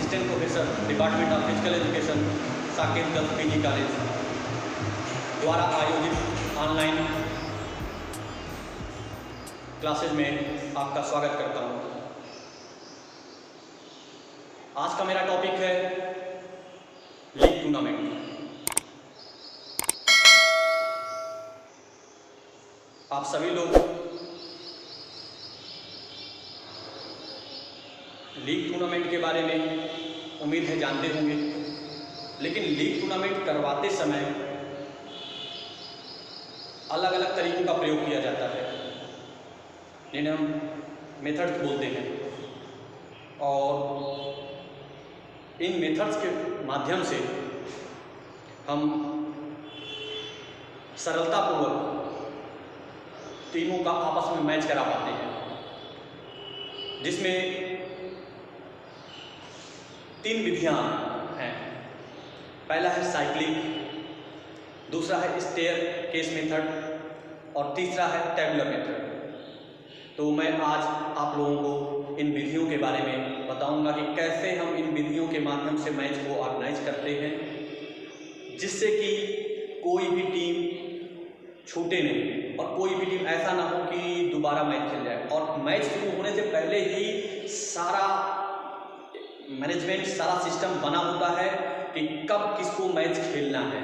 Assistant professor department of physical education Saket girls PG college द्वारा आयोजित online classes में आपका स्वागत करता हूँ। आज का मेरा टॉपिक है लीग टूर्नामेंट। आप सभी लोग लीग टूर्नामेंट के बारे में उम्मीद है जानते होंगे, लेकिन लीग टूर्नामेंट करवाते समय अलग अलग तरीकों का प्रयोग किया जाता है, जिन्हें हम मेथड्स बोलते हैं। और इन मेथड्स के माध्यम से हम सरलतापूर्वक टीमों का आपस में मैच करा पाते हैं, जिसमें 3 विधियां हैं। पहला है साइक्लिंग, दूसरा है स्टेयर केस मेथड और तीसरा है टेबुलर मेथड। तो मैं आज आप लोगों को इन विधियों के बारे में बताऊंगा कि कैसे हम इन विधियों के माध्यम से मैच को ऑर्गेनाइज करते हैं, जिससे कि कोई भी टीम छूटे नहीं और कोई भी टीम ऐसा ना हो कि दोबारा मैच खेल जाए। और मैच शुरू होने से पहले ही सारा मैनेजमेंट, सारा सिस्टम बना होता है कि कब किसको मैच खेलना है।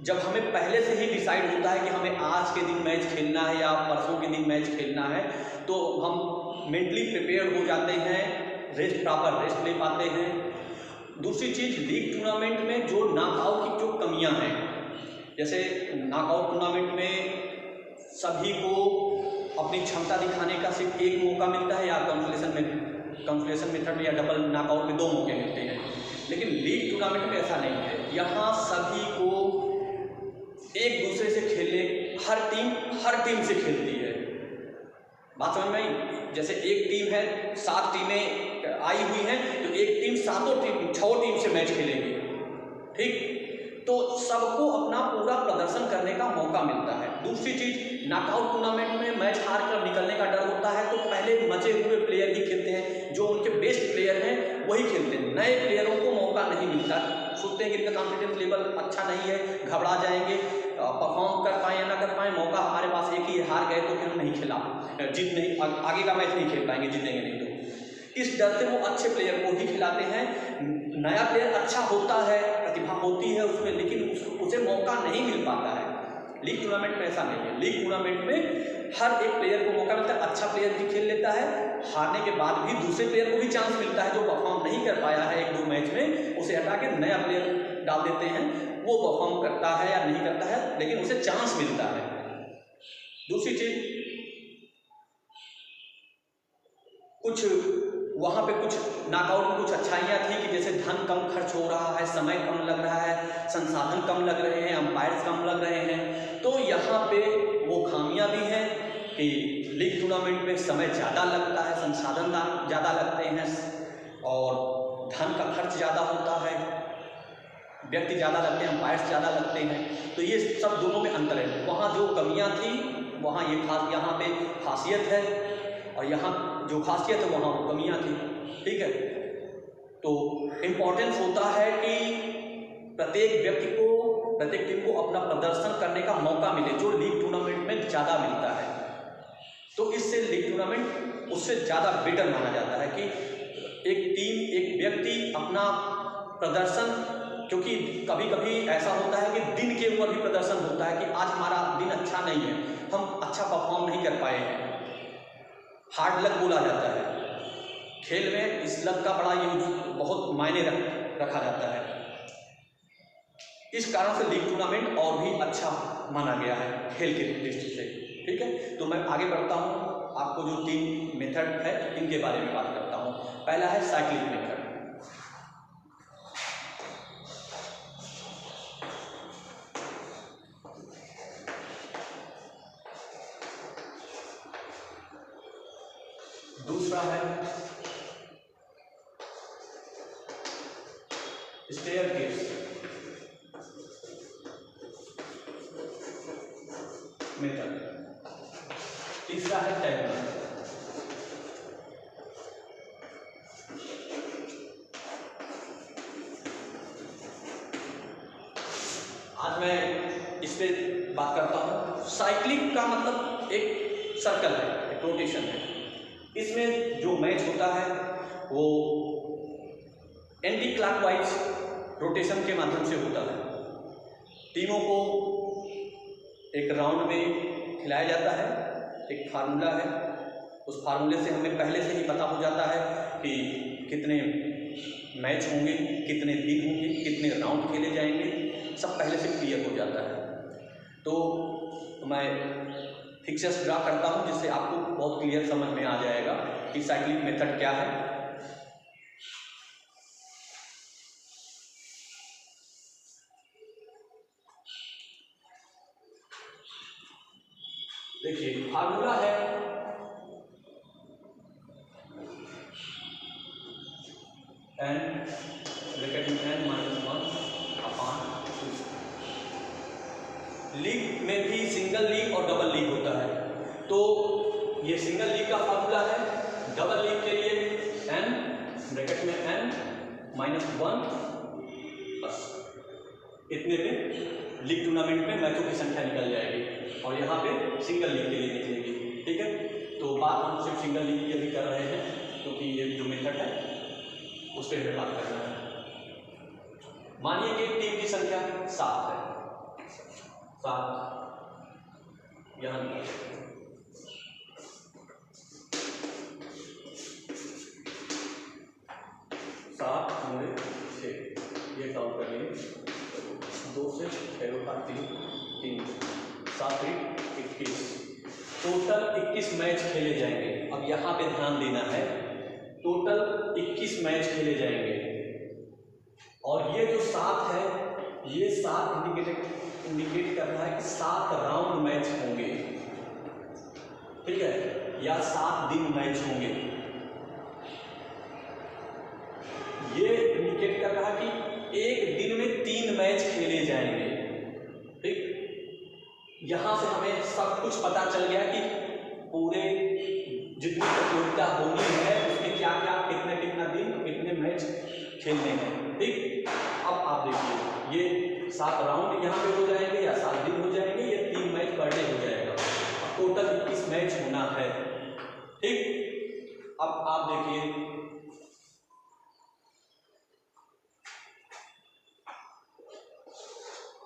जब हमें पहले से ही डिसाइड होता है कि हमें आज के दिन मैच खेलना है या परसों के दिन मैच खेलना है, तो हम मेंटली प्रिपेयर हो जाते हैं, प्रॉपर रेस्ट ले पाते हैं। दूसरी चीज़, लीग टूर्नामेंट में जो नॉकआउट की जो कमियां हैं, जैसे नॉकआउट टूर्नामेंट में सभी को अपनी क्षमता दिखाने का सिर्फ एक मौका मिलता है, या कंसोलेशन मेथड में या डबल नॉकआउट में 2 मौके मिलते हैं। लेकिन लीग टूर्नामेंट में ऐसा नहीं है। यहाँ सभी को एक दूसरे से खेलने, हर टीम से खेलती है। बात समझ में आई? जैसे एक टीम है, 7 टीमें आई हुई हैं, तो एक टीम 6 टीम से मैच खेलेगी, ठीक? तो सबको अपना पूरा प्रदर्शन करने का मौका मिलता है। दूसरी चीज, नॉकआउट टूर्नामेंट में मैच हार कर निकलने का डर होता है, तो पहले मचे हुए प्लेयर ही खेलते हैं, जो उनके बेस्ट प्लेयर हैं वही खेलते हैं। नए प्लेयरों को मौका नहीं मिलता। सोचते हैं कि इनका कॉन्फिडेंस लेवल अच्छा नहीं है, घबरा जाएंगे, परफॉर्म कर पाए या ना कर पाए, मौका हमारे पास एक ही, हार गए तो फिर नहीं खेला, आगे का मैच नहीं खेल पाएंगे, जीतेंगे नहीं। तो इस डर से वो अच्छे प्लेयर को ही खिलाते हैं। नया प्लेयर अच्छा होता है, प्रतिभा होती है उसमें, लेकिन उसे मौका नहीं मिल पाता है। लीग टूर्नामेंट में ऐसा नहीं है। लीग टूर्नामेंट में हर एक प्लेयर को मौका मिलता है। अच्छा प्लेयर भी खेल लेता है, हारने के बाद भी दूसरे प्लेयर को भी चांस मिलता है। जो परफॉर्म नहीं कर पाया है 1-2 मैच में, उसे हटा के नया प्लेयर डाल देते हैं, वो परफॉर्म करता है या नहीं करता है, लेकिन उसे चांस मिलता है। दूसरी चीज, कुछ वहाँ पे कुछ नॉकआउट में कुछ अच्छाइयाँ थी कि जैसे धन कम खर्च हो रहा है, समय कम लग रहा है, संसाधन कम लग रहे हैं, अंपायर्स कम लग रहे हैं। तो यहाँ पे वो खामियां भी हैं कि लीग टूर्नामेंट में समय ज़्यादा लगता है, संसाधन ज़्यादा लगते हैं और धन का खर्च ज़्यादा होता है, व्यक्ति ज़्यादा लगते हैं, अंपायर्स ज़्यादा लगते हैं। तो ये सब दोनों में अंतर है। वहाँ जो कमियाँ थी वहाँ यहाँ पे खासियत है, और यहाँ जो खासियत है वहाँ वो कमियाँ थी, ठीक है। तो इम्पोर्टेंस होता है कि प्रत्येक व्यक्ति को, प्रत्येक टीम को अपना प्रदर्शन करने का मौका मिले, जो लीग टूर्नामेंट में ज़्यादा मिलता है। तो इससे लीग टूर्नामेंट उससे ज़्यादा बेटर माना जाता है कि एक टीम, एक व्यक्ति अपना प्रदर्शन, क्योंकि कभी कभी ऐसा होता है कि दिन के ऊपर भी प्रदर्शन होता है कि आज हमारा दिन अच्छा नहीं है, हम अच्छा परफॉर्म नहीं कर पाए हैं, हार्ड लक बोला जाता है। खेल में इस लक का बड़ा यूज, बहुत मायने रखा जाता है। इस कारण से लीग टूर्नामेंट और भी अच्छा माना गया है खेल के दृष्टि से, ठीक है। तो मैं आगे बढ़ता हूँ, आपको जो 3 मेथड है इनके बारे में बात करता हूँ। पहला है साइक्लिंग मेथड। दूसरा है स्टेयर केस मेथड। तीसरा है टेबुलर। साइक्लिक का मतलब एक सर्कल है, एक रोटेशन है। इसमें जो मैच होता है वो एंटी क्लॉकवाइज रोटेशन के माध्यम से होता है। टीमों को एक राउंड में खिलाया जाता है, एक फार्मूला है, उस फार्मूले से हमें पहले से ही पता हो जाता है कि कितने मैच होंगे, कितने दिन होंगे, कितने राउंड खेले जाएंगे, सब पहले से क्लियर हो जाता है। तो मैं फिक्चर्स ड्रा करता हूँ जिससे आपको बहुत क्लियर समझ में आ जाएगा कि साइक्लिक मेथड क्या है। देखिए फार्मूला है n ब्रैकेट में n -1/2। लीग में भी सिंगल लीग और डबल लीग होता है, तो ये सिंगल लीग का फार्मूला है। डबल लीग के लिए n ब्रैकेट में n -1, बस इतने में लीग टूर्नामेंट में मैचों की संख्या निकल जाएगी और यहाँ पे सिंगल लीग के लिए निकलेगी। ठीक है, तो बात हम सिर्फ सिंगल लीग की अभी कर रहे हैं क्योंकि ये जो मेथड है उस पर हमें बात करना है। मानिए कि टीम की संख्या 7 है, 7 यहाँ 7 9 6 ये काउंट कर लिए, 2 से 6 का 3 7 21, टोटल 21 मैच खेले जाएंगे। अब यहाँ पे ध्यान देना है, टोटल 21 मैच खेले जाएंगे और ये जो 7 है, ये 7 इंडिकेट कर रहा है कि 7 राउंड मैच होंगे। ठीक है, या 7 दिन मैच होंगे। ये इंडिकेट कर रहा है कि एक दिन में 3 मैच खेले जाएंगे। ठीक, यहां से हमें सब कुछ पता चल गया कि पूरे जितनी प्रतियोगिता होनी है उसमें क्या क्या कितना दिन कितने मैच खेलने हैं। ठीक, अब आप देखिए ये 7 राउंड यहाँ पे हो जाएंगे या 7 दिन हो जाएंगे या 3 मैच पर डे हो जाएगा। अब टोटल 21 मैच होना है। ठीक, अब आप देखिए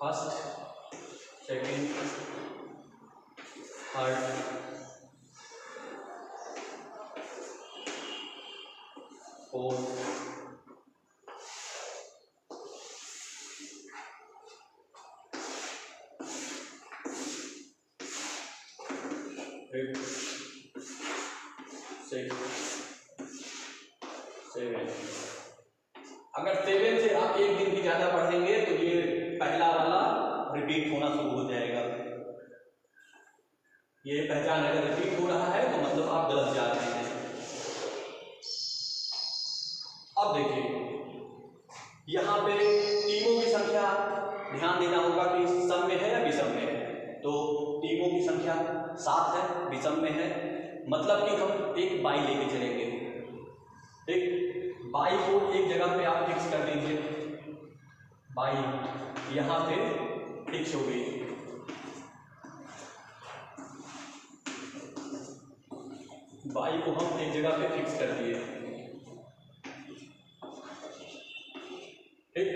first, second, third, fourth, fifth, sixth, 7। अगर 7 से आप एक दिन भी ज्यादा पढ़ेंगे तो ये पहला वाला रिपीट होना शुरू हो जाएगा। ये पहचान अगर रिपीट हो रहा है तो मतलब आप गलत जा रहे हैं। अब देखिए यहाँ पे टीमों की संख्या ध्यान देना होगा कि सम में है या विषम में है। तो टीमों की संख्या 7 है, विषम में है, मतलब कि हम एक बाई लेके चलेंगे। ठीक, बाई को एक जगह पे आप फिक्स कर दीजिए, बाई यहाँ पे फिक्स हो गई। बाई को हम एक जगह पे फिक्स कर दिए। ठीक,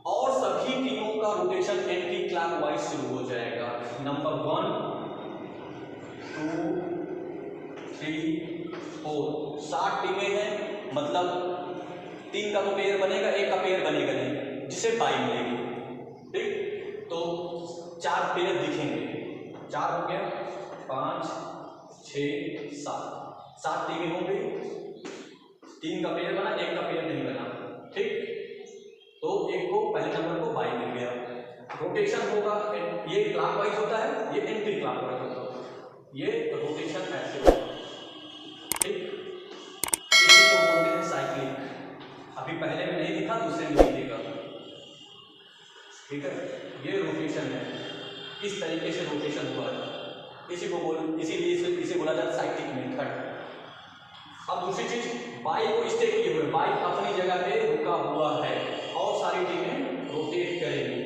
और सभी टीमों का रोटेशन एंटी क्लॉकवाइज शुरू हो जाएगा। नंबर 1 2 3 4 7 टीमें हैं, मतलब 3 का तो पेयर बनेगा, 1 का पेयर बनेगा नहीं, जिसे बाई मिलेगी। ठीक, तो 4 पेयर दिखेंगे, 4 हो गया, 5 6 7 टीमें हो गई। 3 का पेयर बना, 1 का पेयर नहीं बना। ठीक, तो एक को पहले नंबर को बाई मिल गया। रोटेशन होगा, ये क्लॉकवाइज होता है, ये एंटी क्लॉकवाइज होता है, ये रोटेशन ऐसे होगा। ठीक, इसी को बोलते हैं साइक्लिक। अभी पहले में नहीं दिखा, दूसरे में दिखेगा। ठीक है, ये रोटेशन है, इस तरीके से रोटेशन हुआ है, इसीलिए इसे बोला जाता है साइक्लिक मेथड। अब दूसरी चीज, बाई को स्टे किए हुए, बाई अपनी जगह पे रुका हुआ है और सारी टीमें रोटेट करेंगी।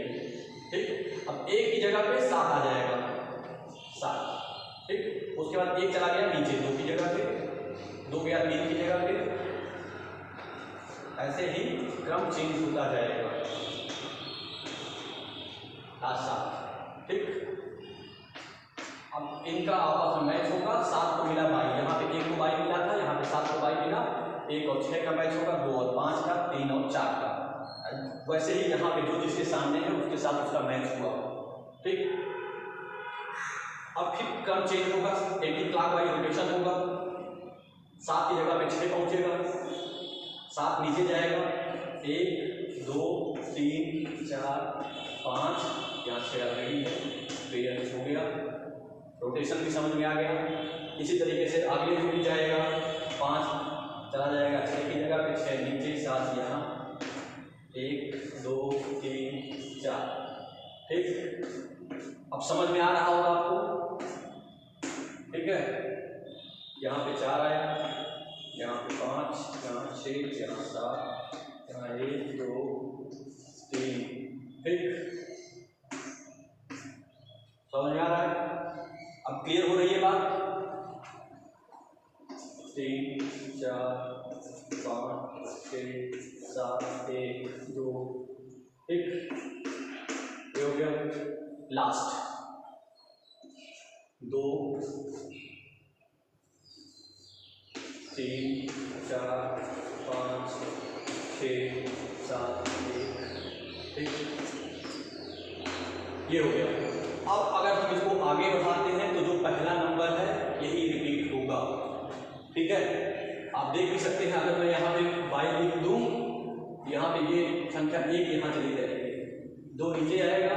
ठीक, अब एक की जगह पे 7 आ जाएगा, 7, ठीक। उसके बाद एक चला गया नीचे 2 की जगह पे, 2 गया 3 की जगह पे, ऐसे ही क्रम चेंज होता जाएगा, 7, ठीक। अब इनका आपस में मैच होगा, 7 को मिला बाई, यहाँ पे 1 को बाई मिला था, यहाँ पे 7 को बाई मिला, 1 और 6 का मैच होगा, 2 और 5 का, 3 और 4 का। वैसे ही यहाँ पे जो जिसके सामने है उसके साथ उसका मैच हुआ, ठीक। अब फिर क्रम चेंज होगा, एंटी क्लॉकवाइज रोटेशन होगा, 7 की जगह पे 6 पहुंचेगा, 7 नीचे जाएगा, 1 2 3 4 5, यहाँ 6 ऑलरेडी है, क्लियर हो गया, रोटेशन भी समझ में आ गया। इसी तरीके से आगे भी जाएगा, 5 चला जाएगा 6 की जगह पे, 6 नीचे, 7 यहाँ, 1 2 3 4, ठीक। अब समझ में आ रहा होगा आपको, ठीक है। यहाँ पे 4 आया, यहाँ पे 5, यहाँ 6, यहाँ 7, यहाँ 1 2 3, ठीक। समझ में आ रहा है? अब क्लियर हो रही है बात? 3 4 5 6 7 1 2, ठीक। ये हो गया लास्ट 2 3 4 5 6 7 1, ठीक। ये हो गया। अब अगर हम इसको आगे बढ़ाते हैं तो जो पहला नंबर है यही रिपीट होगा, ठीक है। आप देख भी सकते हैं, अगर मैं यहाँ पे बाई लिख दूँ, यहाँ पे ये संख्या 1 यहाँ चली जाएगी, 2 नीचे आएगा,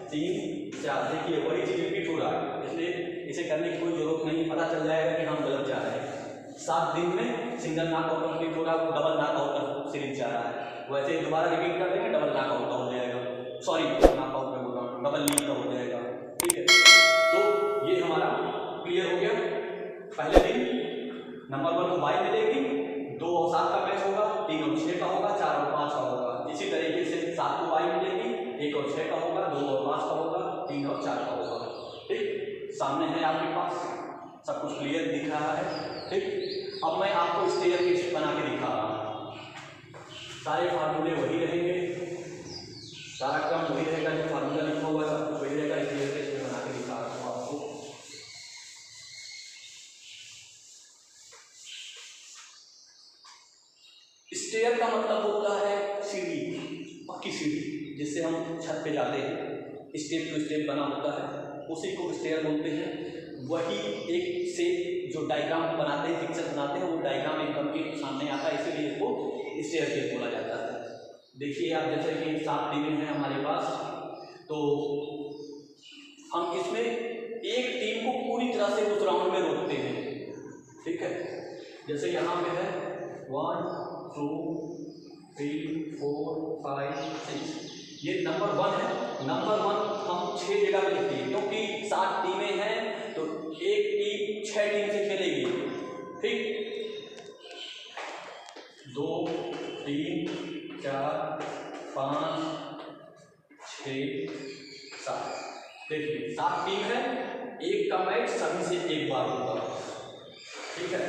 3 4, देखिए वही चीज रिपीट हो रहा है, इसलिए इसे करने की कोई जरूरत नहीं, पता चल जाएगा कि हम गलत जा रहे हैं। 7 दिन में सिंगल नॉकआउट कंप्लीट हो रहा है, डबल नॉकआउट सीरीज जा रहा है, वैसे दोबारा रिपीट कर देंगे, डबल नॉकआउट का हो जाएगा, सॉरी नॉकआउट में बोल रहा हूँ, डबल लीग का हो जाएगा, ठीक है। तो ये हमारा क्लियर हो गया। पहले दिन नंबर 1 को बाई मिलेगी, 2 और 7 का मैच होगा, 3 और 6 का होगा, 4 और 5 का होगा। इसी तरीके से 7 को बाई मिलेगी, 1 और 6 का होगा, 2 और 5 का होगा, 3 और 4 का होगा, ठीक। सामने है आपके पास, सब कुछ क्लियर दिख रहा है, ठीक। अब मैं आपको स्टेयरकेस बना के दिखा रहा हूँ, सारे फार्मूले वही रहेंगे, सारा क्रम वही रहेगा, जो फार्मूला लिखा हुआ है सब कुछ वही रहेगा, स्टेयरकेस में बना के दिखा रहा हूँ आपको। स्टेयर का मतलब होता है सीढ़ी, पक्की सीढ़ी, जिससे हम छत पे जाते हैं, स्टेप टू स्टेप बना होता है, उसी को स्टेयर बोलते हैं। वही एक से जो डायग्राम बनाते हैं, पिक्चर बनाते हैं, वो डायग्राम एकदम के सामने आता है, इसीलिए इसको स्टेयरकेस बोला जाता है। देखिए आप, जैसे कि 7 टीमें हैं हमारे पास, तो हम इसमें एक टीम को पूरी तरह से उस राउंड में रोकते हैं, ठीक है। जैसे यहाँ पे है 1 2 3 4 5 6, ये नंबर 1 है। नंबर 1 हम 6 जगह पे लिखते हैं, क्योंकि 7 टीमें हैं तो एक टीम 6 टीम से खेलेगी, ठीक। 2 3 4 5 6 7, देखिए 7 टीम है, एक का मैच सभी से एक बार होगा, ठीक है।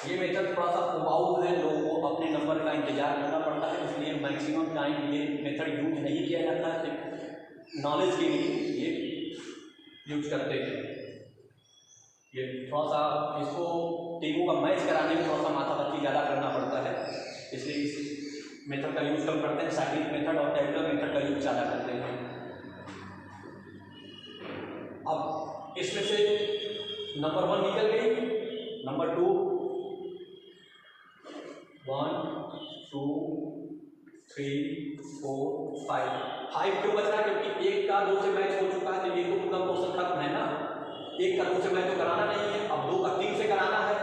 ये मेथड थोड़ा सा उबाऊ है, लोगों को अपने नंबर का इंतजार करना पड़ता है, इसलिए मैक्सिमम टाइम ये मेथड यूज नहीं किया जाता है, सिर्फ नॉलेज के लिए ये यूज करते हैं। ये थोड़ा सा इसको टीमों का मैच कराने में थोड़ा सा माथापच्ची ज़्यादा करना पड़ता है, इसलिए इस मेथड का यूज कम करते हैं, साइक्लिक मेथड और टेबुलर मेथड का यूज ज़्यादा करते हैं। अब इसमें से नंबर 1 निकल गई, नंबर 2 1 2 3 4 5 क्यों बच रहा है? क्योंकि 1 का 2 से मैच हो चुका है, तो ये तो पूरा क्वेश्चन खत्म है ना। 1 का 2 से मैच तो कराना नहीं है, अब 2 का 3 से कराना है,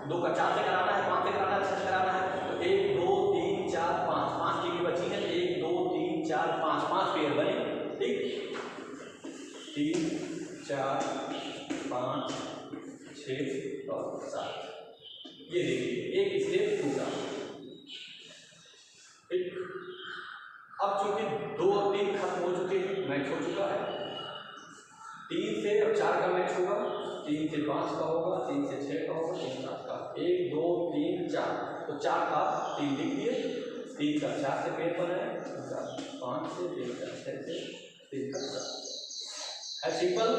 2 का 4 से कराना है, 5 से कराना है, 6 से कराना है, तो 1 2 3 4 5 टीमें बची हैं, 1 2 3 4 5 पेयर बने, ठीक। 3 4 5 6 और 7, ये देखिए एक स्टेप पूरा, ठीक। अब चूंकि 2 और 3 खत्म हो चुके हैं, मैच हो चुका है, 3 से और 4 का मैच होगा, 3 से 5 का होगा, 3 से 6 का होगा, 3 से 7 का, 1 2 3 4, तो 4 का 3 लिख दिए, 3 का 4 से पेड़ पर है, 5 से, 3 का 6 से, 3 का 7 है। सिंपल,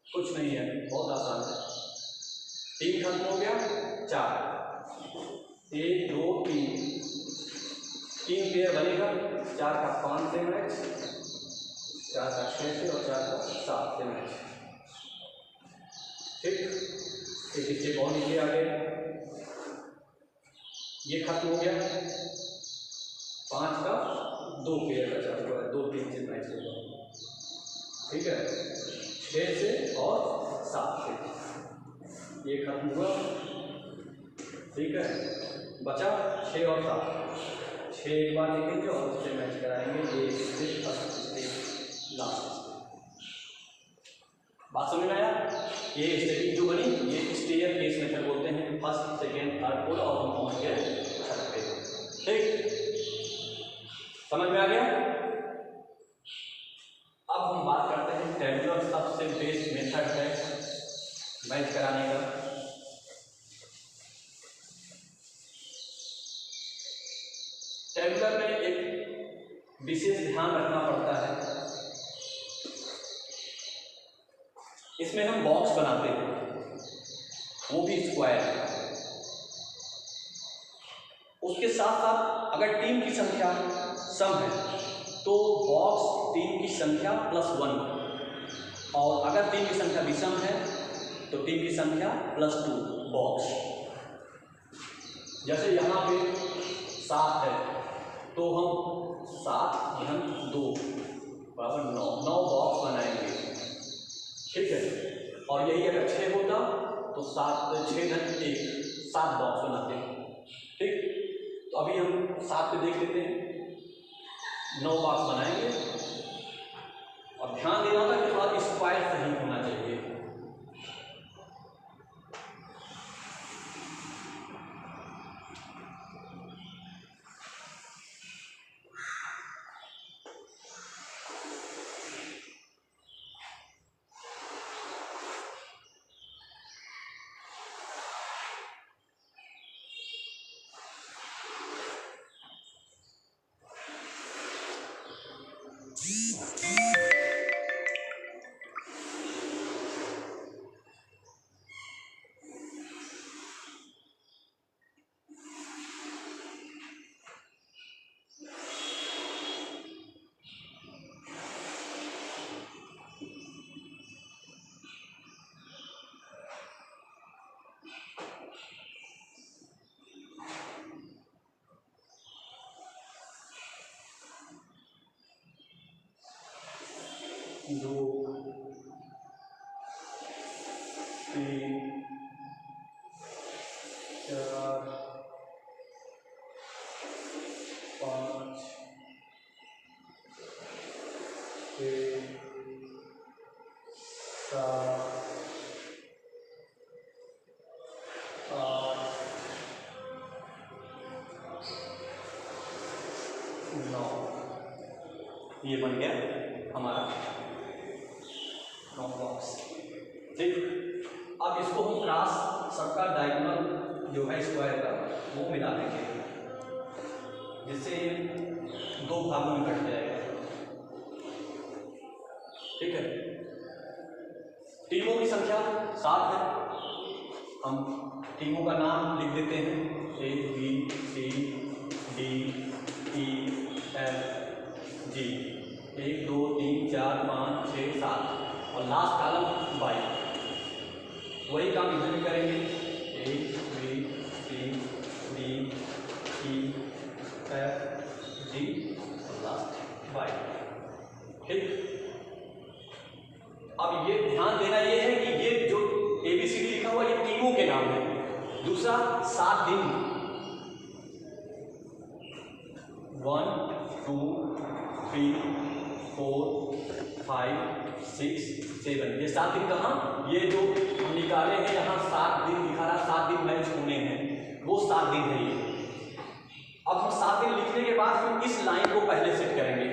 कुछ नहीं है, बहुत आसान है। 3 खत्म हो गया, 4, 1 2 3 पेयर बनेगा, 4 का 5 से मैच, 4 का 6 से और 4 का 7 से मैच। ठीक, एक इससे और नीचे आ गए, ये खत्म हो गया, 5 का 2 पेयर बचा हुआ है, 2 3 से मैच होगा। ठीक है, 6 से और 7 से ये खत्म हुआ। ठीक है, बचा 6 और 7, 6 एक बार लिखेंगे और उससे मैच कराएंगे, ये लास्ट। बात समझ में आया? ये स्टेटिंग जो बनी, ये स्टेयर केस मेथड बोलते हैं, फर्स्ट सेकेंड थर्ड फोर्थ और हम पहुंच गए छत पे। ठीक, समझ में आ गया? अब हम बात करते हैं टेबुलर, सबसे बेस्ट मेथड है मैच कराने का। टेबुलर में एक विशेष ध्यान रखना पड़ता है, इसमें हम बॉक्स बनाते हैं, वो भी स्क्वायर। उसके साथ साथ अगर टीम की संख्या सम है तो बॉक्स टीम की संख्या +1, और अगर टीम की संख्या विषम है तो टीम की संख्या +2 बॉक्स। जैसे यहाँ पे 7 है तो हम 7 घन 2 बराबर 9 बॉक्स बनाएंगे। ठीक है, और यही अगर 6 होता तो 6 घन 1 7 बॉक्स बनाते हैं। ठीक, तो अभी हम 7 पे देख लेते हैं, 9 बॉक्स बनाएंगे, और ध्यान देना होगा कि थोड़ा स्क्वायर सही होना चाहिए। दो, 3, 4, 5, 6, 7, 8, 9, ये बन गया हमारा 9 बॉक्स। ठीक, अब इसको हम क्रॉस सबका डायगोनल जो है स्क्वायर का वो मिला देंगे, जिससे 2 भागों में कट जाएगा। ठीक है, टीमों की संख्या 7 है, हम टीमों का नाम लिख देते हैं, A B C D E F G, 1 2 3 4 5 6 7, और लास्ट कॉलम बाई। वही काम इधर भी करेंगे, A B C D E F G और लास्ट बाई। ठीक, अब ये ध्यान देना ये है कि ये जो ABCD लिखा हुआ ये टीमों के नाम है। दूसरा 7 दिन, 1 2 3 4 5 6 7, ये 7 दिन कहाँ, ये जो हम निकाले हैं यहाँ 7 दिन दिखा रहा, 7 दिन मैच होने हैं, वो 7 दिन है ये। अब हम 7 दिन लिखने के बाद हम इस लाइन को पहले सेट करेंगे।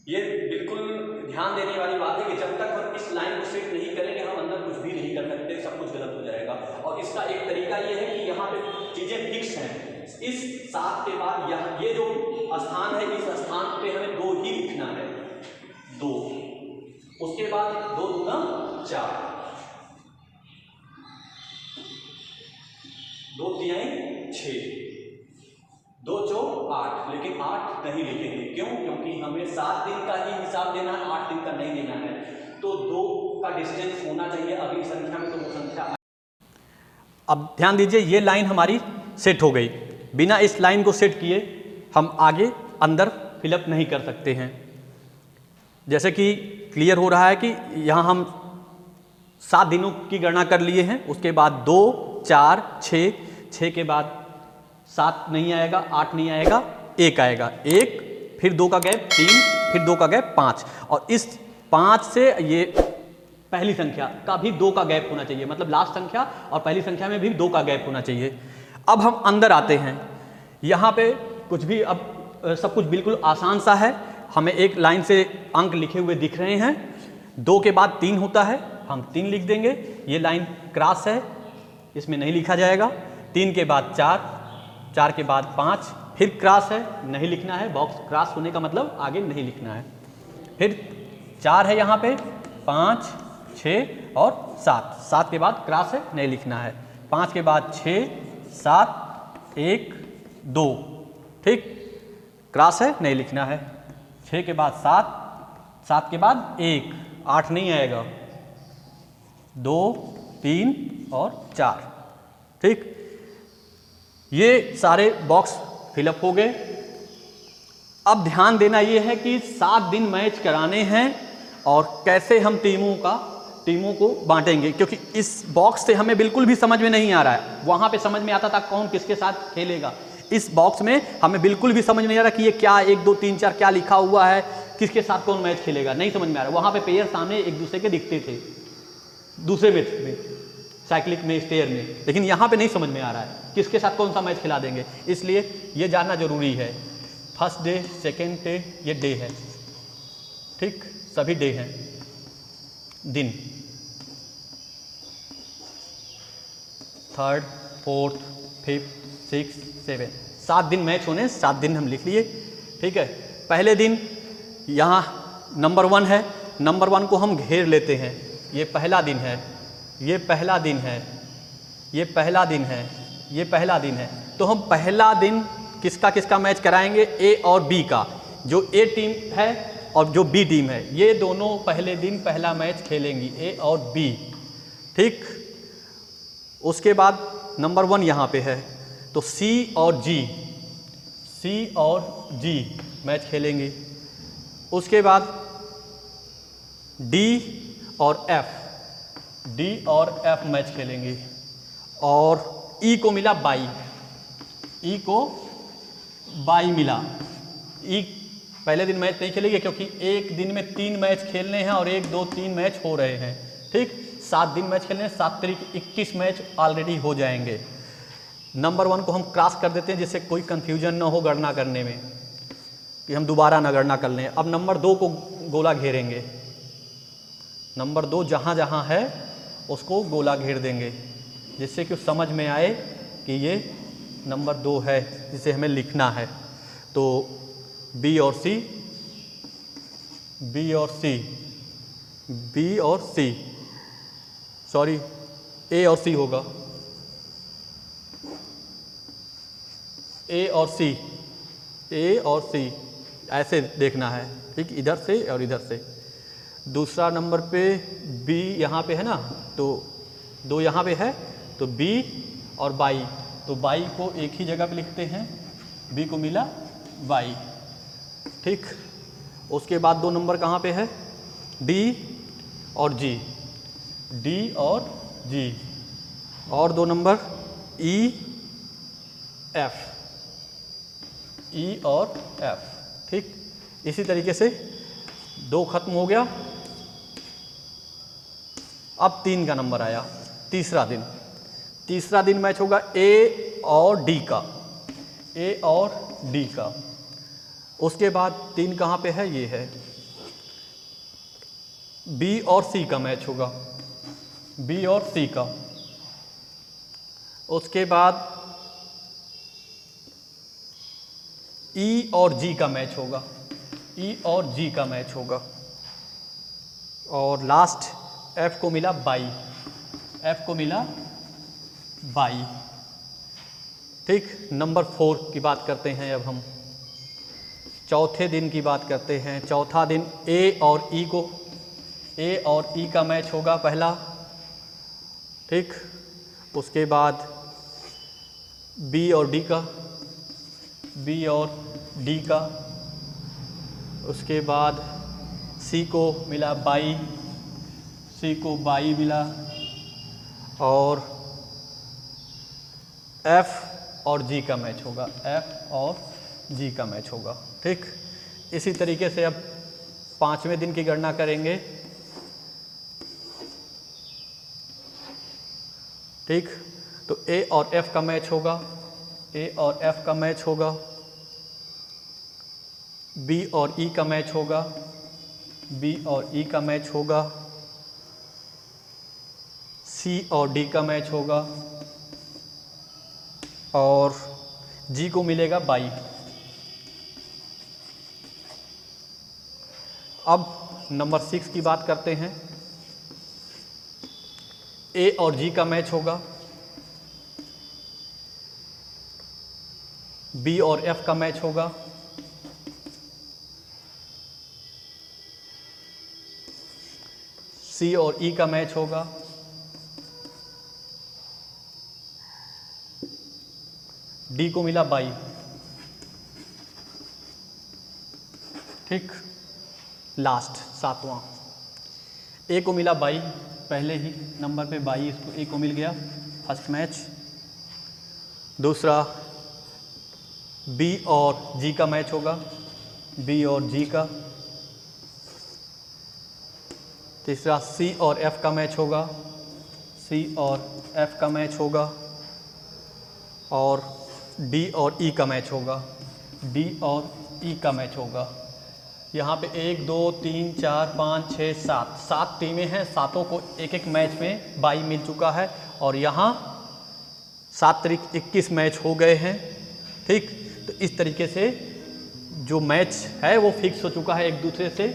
ये बिल्कुल ध्यान देने वाली बात है कि जब तक हम इस लाइन को सेट नहीं करेंगे हम अंदर कुछ भी नहीं कर सकते, सब कुछ गलत हो जाएगा। और इसका एक तरीका ये है कि यहाँ पे चीजें फिक्स हैं। इस 7 के बाद यहाँ ये जो स्थान है, इस स्थान पे हमें 2 ही लिखना है, 2। उसके बाद 2 दूना 4, 2 तिहाई 6, 2 चौक 8, लेकिन 8 नहीं लिखेंगे। क्यों? क्योंकि हमें 7 दिन का ही हिसाब देना है, 8 दिन का नहीं देना है। तो 2 का डिस्टेंस होना चाहिए अगली संख्या में, तो वो संख्या। अब ध्यान दीजिए, ये लाइन हमारी सेट हो गई। बिना इस लाइन को सेट किए हम आगे अंदर फिलअप नहीं कर सकते हैं। जैसे कि क्लियर हो रहा है कि यहाँ हम 7 दिनों की गणना कर लिए हैं। उसके बाद 2, 4, 6 के बाद 7 नहीं आएगा, 8 नहीं आएगा, 1 आएगा, 1, फिर 2 का गैप 3, फिर 2 का गैप 5, और इस 5 से ये पहली संख्या का भी 2 का गैप होना चाहिए, मतलब लास्ट संख्या और पहली संख्या में भी 2 का गैप होना चाहिए। अब हम अंदर आते हैं। यहाँ पे कुछ भी, अब सब कुछ बिल्कुल आसान सा है। हमें एक लाइन से अंक लिखे हुए दिख रहे हैं। 2 के बाद 3 होता है, हम 3 लिख देंगे। ये लाइन क्रॉस है, इसमें नहीं लिखा जाएगा। 3 के बाद 4, 4 के बाद 5, फिर क्रॉस है, नहीं लिखना है। बॉक्स क्रॉस होने का मतलब आगे नहीं लिखना है। फिर 4 है यहाँ पे, 5, 6 और 7, 7 के बाद क्रॉस है, नहीं लिखना है। 5 के बाद 6, 7, 1, 2, ठीक, क्रॉस है, नहीं लिखना है। 6 के बाद 7, 7 के बाद 1, 8 नहीं आएगा, 2, 3 और 4, ठीक। ये सारे बॉक्स फिलअप हो गए। अब ध्यान देना ये है कि 7 दिन मैच कराने हैं और कैसे हम टीमों को बांटेंगे, क्योंकि इस बॉक्स से हमें बिल्कुल भी समझ में नहीं आ रहा है। वहाँ पे समझ में आता था कौन किसके साथ खेलेगा। इस बॉक्स में हमें बिल्कुल भी समझ नहीं आ रहा कि ये क्या 1, 2, 3, 4 क्या लिखा हुआ है, किसके साथ कौन मैच खेलेगा, नहीं समझ में आ रहा। वहाँ पे पेयर सामने एक दूसरे के दिखते थे दूसरे मैच में, साइक्लिक में, स्टेयर में, लेकिन यहाँ पे नहीं समझ में आ रहा है किसके साथ कौन सा मैच खिला देंगे। इसलिए ये जानना जरूरी है। फर्स्ट डे, सेकेंड डे, ये डे है, ठीक, सभी डे हैं, दिन। थर्ड, फोर्थ, फिफ्थ, 6, 7, 7 दिन मैच होने, 7 दिन हम लिख लिए, ठीक है। पहले दिन यहाँ नंबर 1 है, नंबर 1 को हम घेर लेते हैं। ये पहला दिन है, ये पहला दिन है, ये पहला दिन है, ये पहला दिन है। तो हम पहला दिन किसका किसका मैच कराएंगे? ए और बी का। जो ए टीम है और जो बी टीम है, ये दोनों पहले दिन पहला मैच खेलेंगी, ए और बी, ठीक। उसके बाद नंबर 1 यहाँ पे है, तो सी और जी मैच खेलेंगी। उसके बाद डी और एफ मैच खेलेंगी। और ई को मिला बाई, ई को बाई मिला। ई पहले दिन मैच नहीं खेलेगी क्योंकि एक दिन में 3 मैच खेलने हैं और 1, 2, 3 मैच हो रहे हैं, ठीक। 7 दिन मैच खेलने हैं, 7 तारीख 21 मैच ऑलरेडी हो जाएंगे। नंबर 1 को हम क्रॉस कर देते हैं जिससे कोई कंफ्यूजन ना हो गणना करने में, कि हम दोबारा ना गणना कर लें। अब नंबर 2 को गोला घेरेंगे। नंबर 2 जहाँ जहाँ है उसको गोला घेर देंगे, जिससे कि समझ में आए कि ये नंबर 2 है जिसे हमें लिखना है। तो बी और सी, सॉरी, ए और सी होगा, ए और सी ऐसे देखना है, ठीक, इधर से और इधर से। दूसरा नंबर पे बी यहाँ पे है ना, तो 2 यहाँ पे है, तो बी और बाई, तो बाई को एक ही जगह पे लिखते हैं, बी को मिला बाई, ठीक। उसके बाद 2 नंबर कहाँ पे है? डी और जी, और 2 नंबर ई और एफ, ठीक। इसी तरीके से 2 खत्म हो गया। अब 3 का नंबर आया, तीसरा दिन मैच होगा ए और डी का। ए और डी का। उसके बाद 3 कहाँ पे है, ये है। बी और सी का मैच होगा, बी और सी का। उसके बाद ई और जी का मैच होगा, ई और जी का मैच होगा। और लास्ट एफ को मिला बाई, एफ को मिला बाई। ठीक, नंबर 4 की बात करते हैं अब हम। चौथे दिन की बात करते हैं। चौथा दिन ए और ई को, ए और ई का मैच होगा पहला। ठीक, उसके बाद बी और डी का, बी और डी का। उसके बाद सी को मिला बाई, सी को बाई मिला। और एफ और जी का मैच होगा, एफ और जी का मैच होगा। ठीक, इसी तरीके से अब 5वें दिन की गणना करेंगे। ठीक, तो ए और एफ का मैच होगा, ए और एफ का मैच होगा। बी और ई का मैच होगा, बी और ई का मैच होगा। सी और डी का मैच होगा। और जी को मिलेगा बाई। अब नंबर 6 की बात करते हैं। ए और जी का मैच होगा, बी और एफ का मैच होगा। सी और ई का मैच होगा। डी को मिला बाई। ठीक, लास्ट 7वां ए को मिला बाई, पहले ही नंबर पे बाई, इसको ए को मिल गया फर्स्ट मैच। दूसरा बी और जी का मैच होगा, बी और जी का। तीसरा सी और एफ का मैच होगा, सी और एफ का मैच होगा। और डी और ई का मैच होगा, डी और ई का मैच होगा। यहाँ पे 1 2 3 4 5 6 7 टीमें हैं, सातों को एक एक मैच में बाई मिल चुका है। और यहाँ 7 तारीख 21 मैच हो गए हैं। ठीक, तो इस तरीके से जो मैच है वो फिक्स हो चुका है एक दूसरे से।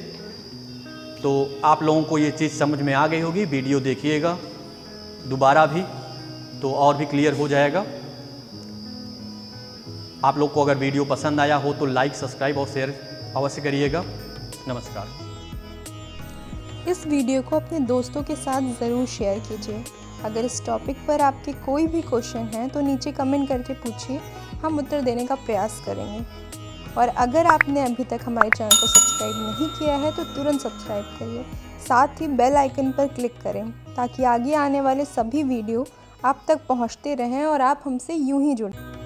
तो आप लोगों को ये चीज़ समझ में आ गई होगी। वीडियो देखिएगा दोबारा भी, तो और भी क्लियर हो जाएगा। आप लोग को अगर वीडियो पसंद आया हो तो लाइक, सब्सक्राइब और शेयर अवश्य करिएगा। नमस्कार। इस वीडियो को अपने दोस्तों के साथ ज़रूर शेयर कीजिए। अगर इस टॉपिक पर आपके कोई भी क्वेश्चन हैं तो नीचे कमेंट करके पूछिए, हम उत्तर देने का प्रयास करेंगे। और अगर आपने अभी तक हमारे चैनल को सब्सक्राइब नहीं किया है तो तुरंत सब्सक्राइब करिए, साथ ही बेल आइकन पर क्लिक करें ताकि आगे आने वाले सभी वीडियो आप तक पहुंचते रहें और आप हमसे यूं ही जुड़ें।